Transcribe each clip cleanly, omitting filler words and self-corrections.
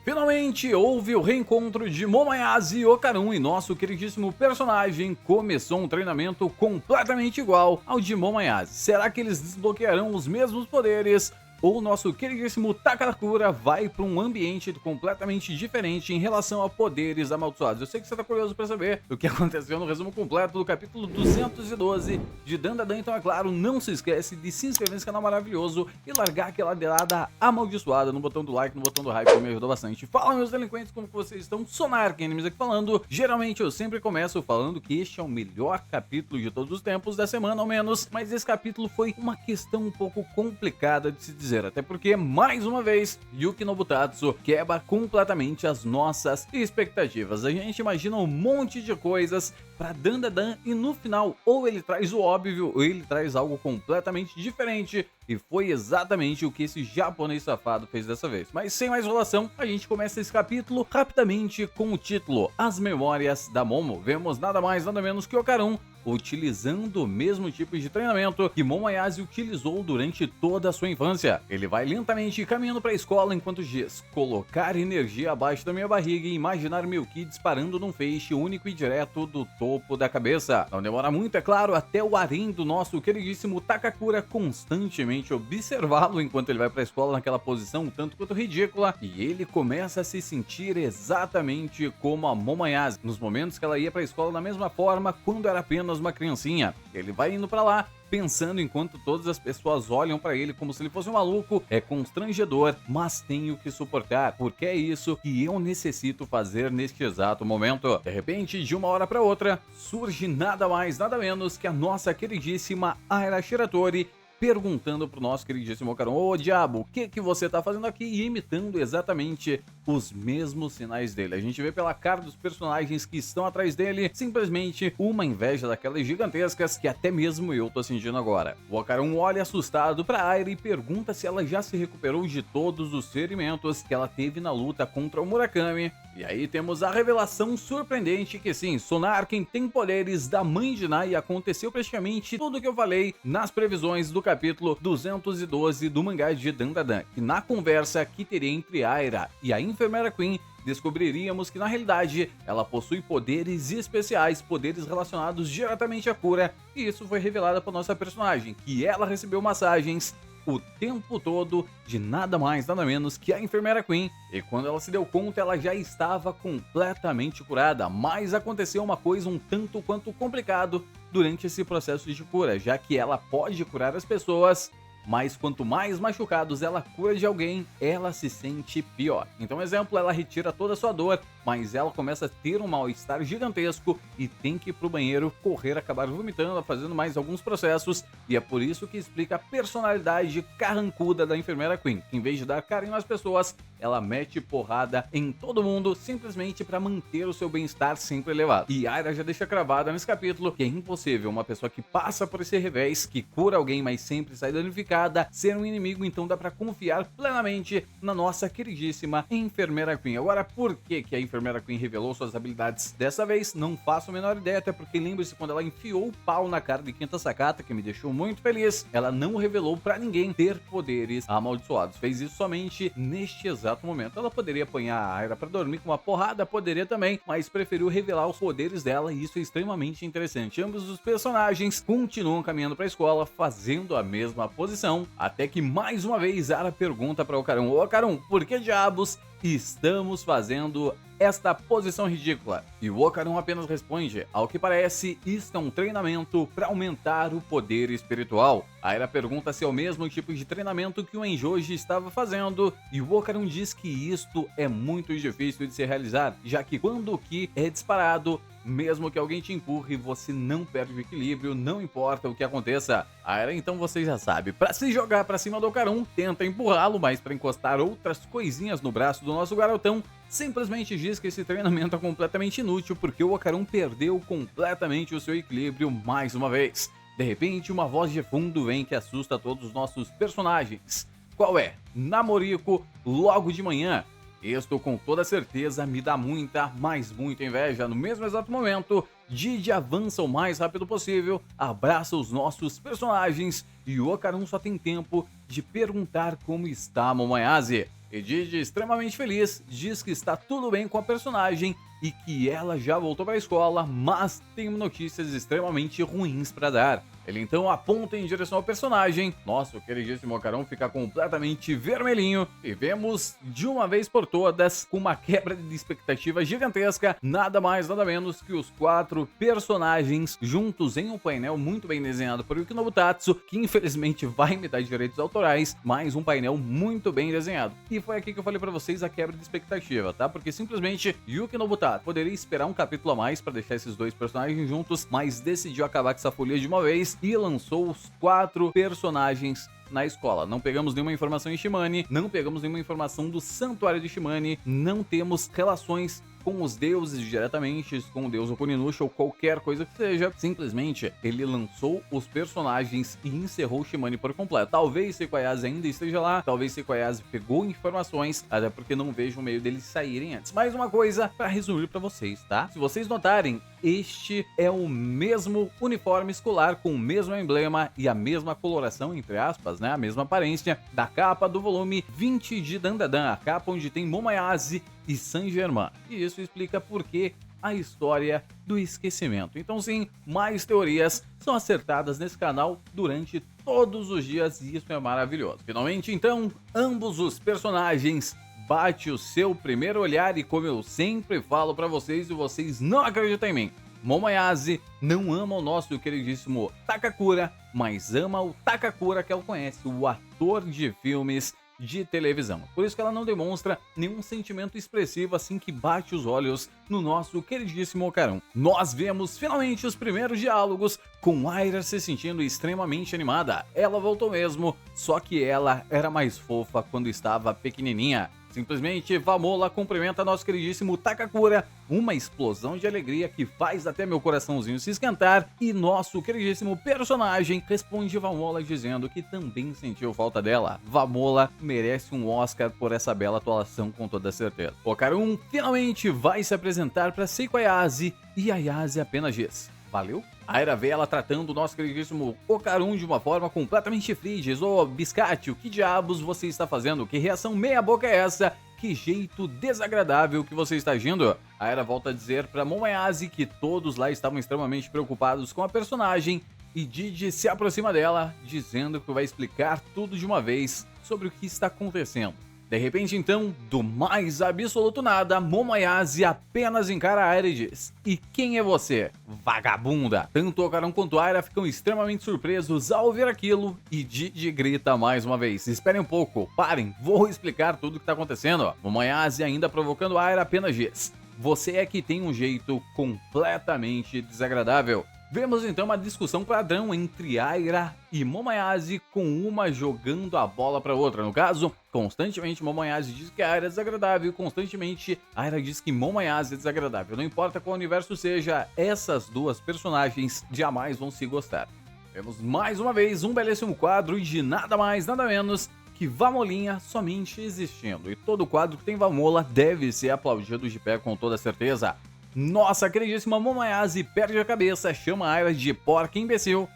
Finalmente houve o reencontro de Momoyase e Okarun e nosso queridíssimo personagem começou um treinamento completamente igual ao de Momoyase. Será que eles desbloquearão os mesmos poderes? Ou o nosso queridíssimo Takakura vai para um ambiente completamente diferente em relação a poderes amaldiçoados? Eu sei que você está curioso para saber o que aconteceu no resumo completo do capítulo 212 de Dandadan, então é claro, não se esquece de se inscrever nesse canal maravilhoso e largar aquela dedada amaldiçoada no botão do like, no botão do hype, que me ajudou bastante. Fala, meus delinquentes, como que vocês estão? Sonark Animes aqui falando. Geralmente eu sempre começo falando que este é o melhor capítulo de todos os tempos, da semana ao menos, mas esse capítulo foi uma questão um pouco complicada de se dizer, até porque, mais uma vez, Yuki Nobutatsu quebra completamente as nossas expectativas. A gente imagina um monte de coisas pra Dandadan e no final ou ele traz o óbvio ou ele traz algo completamente diferente, e foi exatamente o que esse japonês safado fez dessa vez. Mas sem mais enrolação, a gente começa esse capítulo rapidamente com o título As Memórias da Momo. Vemos nada mais nada menos que Okarun utilizando o mesmo tipo de treinamento que Momoyase utilizou durante toda a sua infância. Ele vai lentamente caminhando para a escola enquanto diz: colocar energia abaixo da minha barriga e imaginar meu ki disparando num feixe único e direto do topo da cabeça. Não demora muito, é claro, até o harém do nosso queridíssimo Takakura constantemente observá-lo enquanto ele vai para a escola naquela posição um tanto quanto ridícula, e ele começa a se sentir exatamente como a Momoyase nos momentos que ela ia para a escola da mesma forma quando era apenas uma criancinha. Ele vai indo pra lá pensando enquanto todas as pessoas olham pra ele como se ele fosse um maluco. É constrangedor, mas tenho que suportar, porque é isso que eu necessito fazer neste exato momento. De repente, de uma hora pra outra, surge nada mais, nada menos que a nossa queridíssima Aira Shiratori perguntando pro nosso queridíssimo Okarun: ô diabo, o que você tá fazendo aqui? E imitando exatamente os mesmos sinais dele. A gente vê pela cara dos personagens que estão atrás dele simplesmente uma inveja daquelas gigantescas que até mesmo eu tô sentindo agora. O Okarun olha assustado pra Aira e pergunta se ela já se recuperou de todos os ferimentos que ela teve na luta contra o Murakami. E aí temos a revelação surpreendente que sim, Sonarken tem poderes da mãe de Nai, e aconteceu praticamente tudo o que eu falei nas previsões do capítulo 212 do mangá de Dandadan, que na conversa que teria entre Aira e a Enfermeira Queen, descobriríamos que na realidade ela possui poderes especiais, poderes relacionados diretamente à cura, e isso foi revelado para nossa personagem, que ela recebeu massagens o tempo todo de nada mais nada menos que a Enfermeira Queen, e quando ela se deu conta ela já estava completamente curada. Mas aconteceu uma coisa um tanto quanto complicado durante esse processo de cura, já que ela pode curar as pessoas, mas quanto mais machucados ela cura de alguém, ela se sente pior. Então, exemplo, ela retira toda a sua dor, mas ela começa a ter um mal-estar gigantesco e tem que ir pro banheiro, correr, acabar vomitando, fazendo mais alguns processos, e é por isso que explica a personalidade carrancuda da Enfermeira Queen, que em vez de dar carinho às pessoas, ela mete porrada em todo mundo, simplesmente para manter o seu bem-estar sempre elevado. E Aira já deixa cravada nesse capítulo que é impossível uma pessoa que passa por esse revés, que cura alguém mas sempre sai danificada, ser um inimigo. Então dá para confiar plenamente na nossa queridíssima Enfermeira Queen. Agora, por que a Enfermeira Queen revelou suas habilidades dessa vez? Não faço a menor ideia, até porque lembre-se quando ela enfiou o pau na cara de Quinta Sakata, que me deixou muito feliz, ela não revelou para ninguém ter poderes amaldiçoados. Fez isso somente neste exato momento. Ela poderia apanhar a Aira para dormir com uma porrada, poderia também, mas preferiu revelar os poderes dela, e isso é extremamente interessante. Ambos os personagens continuam caminhando para a escola, fazendo a mesma posição, até que mais uma vez Aira pergunta para Okarun: ô Okarun, por que diabos estamos fazendo esta posição ridícula? E o Okarun apenas responde: ao que parece, isto é um treinamento para aumentar o poder espiritual. A Aira pergunta se é o mesmo tipo de treinamento que o Enjoji estava fazendo, e o Okarun diz que isto é muito difícil de se realizar, já que quando o Ki é disparado, mesmo que alguém te empurre, você não perde o equilíbrio, não importa o que aconteça. A Aira, então você já sabe, para se jogar para cima do Okarun, tenta empurrá-lo, mas para encostar outras coisinhas no braço do nosso garotão, simplesmente diz que esse treinamento é completamente inútil porque o Okarun perdeu completamente o seu equilíbrio mais uma vez. De repente, uma voz de fundo vem que assusta todos os nossos personagens. Qual é? Namoriko, logo de manhã. Isto com toda certeza me dá muita, mas muita inveja. No mesmo exato momento, Didi avança o mais rápido possível, abraça os nossos personagens e o Okarun só tem tempo de perguntar como está Momoyase. E Didi, extremamente feliz, diz que está tudo bem com a personagem e que ela já voltou para a escola, mas tem notícias extremamente ruins para dar. Ele então aponta em direção ao personagem, nosso queridíssimo Ocarão fica completamente vermelhinho e vemos de uma vez por todas, com uma quebra de expectativa gigantesca, nada mais nada menos que os 4 personagens juntos em um painel muito bem desenhado por Yuki Nobutatsu, que infelizmente vai me dar direitos autorais, mas um painel muito bem desenhado. E foi aqui que eu falei pra vocês a quebra de expectativa, tá? Porque simplesmente Yuki Nobutatsu poderia esperar um capítulo a mais pra deixar esses 2 personagens juntos, mas decidiu acabar com essa folia de uma vez e lançou os 4 personagens na escola. Não pegamos nenhuma informação em Shimane, não pegamos nenhuma informação do Santuário de Shimane, não temos relações com os deuses diretamente, com o deus Onimusha ou qualquer coisa que seja. Simplesmente, ele lançou os personagens e encerrou Shimane por completo. Talvez Seiko Ayase ainda esteja lá, talvez Seiko Ayase pegou informações, até porque não vejo o meio deles saírem antes. Mais uma coisa para resumir para vocês, tá? Se vocês notarem, este é o mesmo uniforme escolar com o mesmo emblema e a mesma coloração, entre aspas, né? A mesma aparência da capa do volume 20 de Dandadan, a capa onde tem Momoyase e Saint-Germain. E isso explica por que a história do esquecimento. Então sim, mais teorias são acertadas nesse canal durante todos os dias e isso é maravilhoso. Finalmente, então, ambos os personagens bate o seu primeiro olhar e como eu sempre falo pra vocês e vocês não acreditam em mim, Momoyase não ama o nosso queridíssimo Takakura, mas ama o Takakura que ela conhece, o ator de filmes de televisão. Por isso que ela não demonstra nenhum sentimento expressivo assim que bate os olhos no nosso queridíssimo Ocarão. Nós vemos finalmente os primeiros diálogos com Aira se sentindo extremamente animada. Ela voltou mesmo, só que ela era mais fofa quando estava pequenininha. Simplesmente, Vamola cumprimenta nosso queridíssimo Takakura, uma explosão de alegria que faz até meu coraçãozinho se esquentar, e nosso queridíssimo personagem responde Vamola dizendo que também sentiu falta dela. Vamola merece um Oscar por essa bela atuação com toda certeza. Ocarun finalmente vai se apresentar para Seiko Ayase e Ayase apenas diz: valeu? Aira vê ela tratando o nosso queridíssimo Ocarun de uma forma completamente fria, diz: ô Biscate, o que diabos você está fazendo? Que reação meia boca é essa? Que jeito desagradável que você está agindo? Aira volta a dizer para Momoyase que todos lá estavam extremamente preocupados com a personagem e Didi se aproxima dela, dizendo que vai explicar tudo de uma vez sobre o que está acontecendo. De repente, então, do mais absoluto nada, Momoyase apenas encara Aira e diz: e quem é você, vagabunda? Tanto Ocarun quanto Aira ficam extremamente surpresos ao ver aquilo e Didi grita mais uma vez: esperem um pouco, parem, vou explicar tudo o que está acontecendo. Momoyase, ainda provocando Aira, apenas diz: você é que tem um jeito completamente desagradável. Vemos então uma discussão padrão entre Aira e Momoyase, com uma jogando a bola para outra. No caso, constantemente Momoyase diz que Aira é desagradável, constantemente Aira diz que Momoyase é desagradável. Não importa qual universo seja, essas duas personagens jamais vão se gostar. Vemos mais uma vez um belíssimo quadro de nada mais, nada menos que Vamolinha somente existindo. E todo quadro que tem Vamola deve ser aplaudido de pé com toda certeza. Nossa queridíssima Momoyase perde a cabeça, chama a Aira de porca imbecil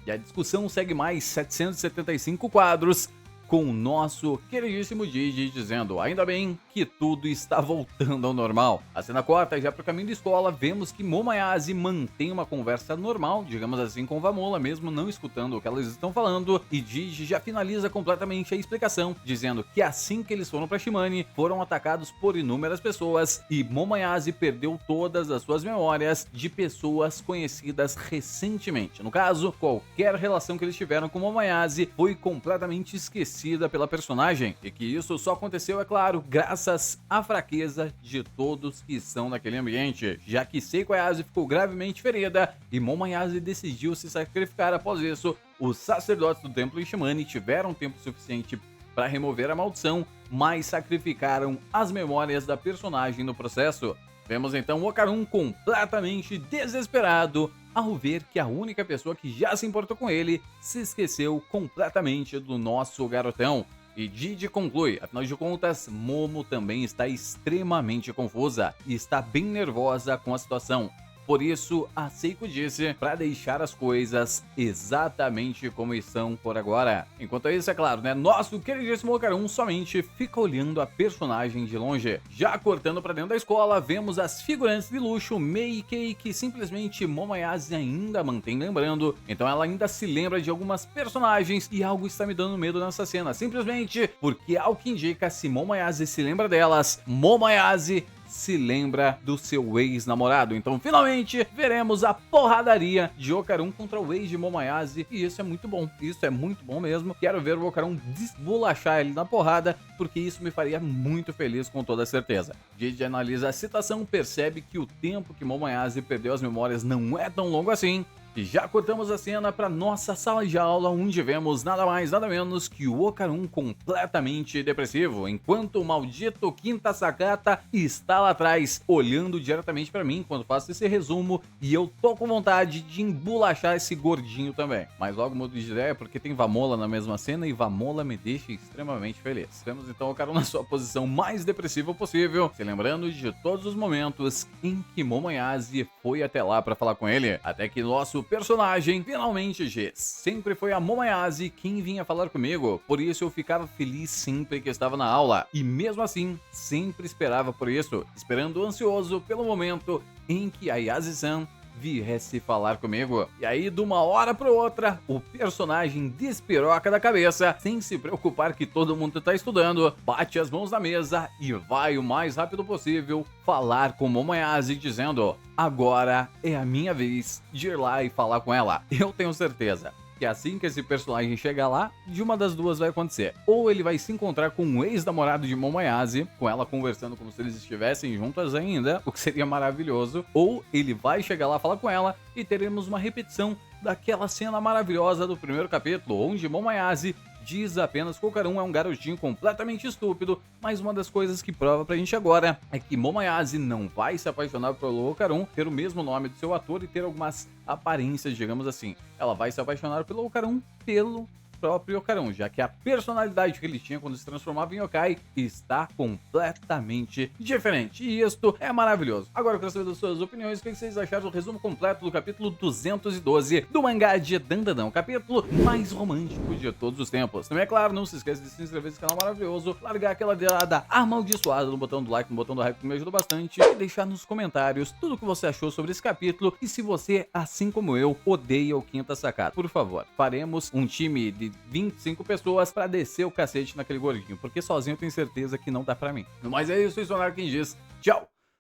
e a discussão segue mais 775 quadros com o nosso queridíssimo Didi dizendo: ainda bem que tudo está voltando ao normal. A cena corta já para o caminho da escola, vemos que Momoyase mantém uma conversa normal, digamos assim, com Vamola, mesmo não escutando o que elas estão falando, e Didi já finaliza completamente a explicação, dizendo que assim que eles foram para Shimane, foram atacados por inúmeras pessoas e Momoyase perdeu todas as suas memórias de pessoas conhecidas recentemente. No caso, qualquer relação que eles tiveram com Momoyase foi completamente esquecida pela personagem, e que isso só aconteceu, é claro, graças à fraqueza de todos que estão naquele ambiente, já que Seiko Ayase ficou gravemente ferida e Momoyase decidiu se sacrificar. Após isso, os sacerdotes do templo Ishimane tiveram tempo suficiente para remover a maldição, mas sacrificaram as memórias da personagem no processo. Vemos então o Ocarun completamente desesperado ao ver que a única pessoa que já se importou com ele se esqueceu completamente do nosso garotão. E Didi conclui: afinal de contas, Momo também está extremamente confusa e está bem nervosa com a situação. Por isso, a Seiko disse para deixar as coisas exatamente como estão por agora. Enquanto isso, é claro, né, nosso queridíssimo Okarun somente fica olhando a personagem de longe. Já cortando para dentro da escola, vemos as figurantes de luxo Mei e Kei, que simplesmente Momoyase ainda mantém lembrando. Então ela ainda se lembra de algumas personagens e algo está me dando medo nessa cena, simplesmente porque ao que indica, se Momoyase se lembra delas, Momoyase se lembra do seu ex-namorado. Então finalmente veremos a porradaria de Okarun contra o ex de Momoyase, e isso é muito bom, isso é muito bom mesmo. Quero ver o Okarun desbolachar ele na porrada, porque isso me faria muito feliz com toda certeza. Didi analisa a situação, percebe que o tempo que Momoyase perdeu as memórias não é tão longo assim. E já cortamos a cena para nossa sala de aula, onde vemos nada mais nada menos que o Okarun completamente depressivo, enquanto o maldito Quinta Sakata está lá atrás, olhando diretamente para mim quando faço esse resumo, e eu tô com vontade de embolachar esse gordinho também. Mas logo mudo de ideia porque tem Vamola na mesma cena e Vamola me deixa extremamente feliz. Temos então o Okarun na sua posição mais depressiva possível, se lembrando de todos os momentos em que Momoyase foi até lá para falar com ele, até que nosso personagem finalmente diz: sempre foi a Momoyase quem vinha falar comigo, por isso eu ficava feliz sempre que estava na aula, e mesmo assim sempre esperava por isso, esperando ansioso pelo momento em que a Yase-san viesse falar comigo. E aí, de uma hora para outra, o personagem despiroca da cabeça, sem se preocupar que todo mundo está estudando, bate as mãos na mesa e vai o mais rápido possível falar com Momoyase, dizendo: agora é a minha vez de ir lá e falar com ela. Eu tenho certeza que assim que esse personagem chegar lá, de uma das duas vai acontecer. Ou ele vai se encontrar com um ex-namorado de Momoyase, com ela conversando como se eles estivessem juntas ainda, o que seria maravilhoso. Ou ele vai chegar lá, falar com ela, e teremos uma repetição daquela cena maravilhosa do primeiro capítulo, onde Momoyase diz apenas que o Okarun é um garotinho completamente estúpido, mas uma das coisas que prova pra gente agora é que Momoyase não vai se apaixonar pelo Okarun, ter o mesmo nome do seu ator e ter algumas aparências, digamos assim. Ela vai se apaixonar pelo Okarun pelo próprio Okarun, já que a personalidade que ele tinha quando se transformava em yokai está completamente diferente. E isto é maravilhoso. Agora eu quero saber das suas opiniões, o que vocês acharam do resumo completo do capítulo 212 do mangá de Dandadan, o capítulo mais romântico de todos os tempos. Também, é claro, não se esqueça de se inscrever nesse canal maravilhoso, largar aquela dedada amaldiçoada no botão do like, no botão do hype, que me ajuda bastante, e deixar nos comentários tudo o que você achou sobre esse capítulo, e se você, assim como eu, odeia o Quinta Sakata. Por favor, faremos um time de 25 pessoas pra descer o cacete naquele gordinho, porque sozinho eu tenho certeza que não dá pra mim. Mas é isso, isso é quem diz. Tchau!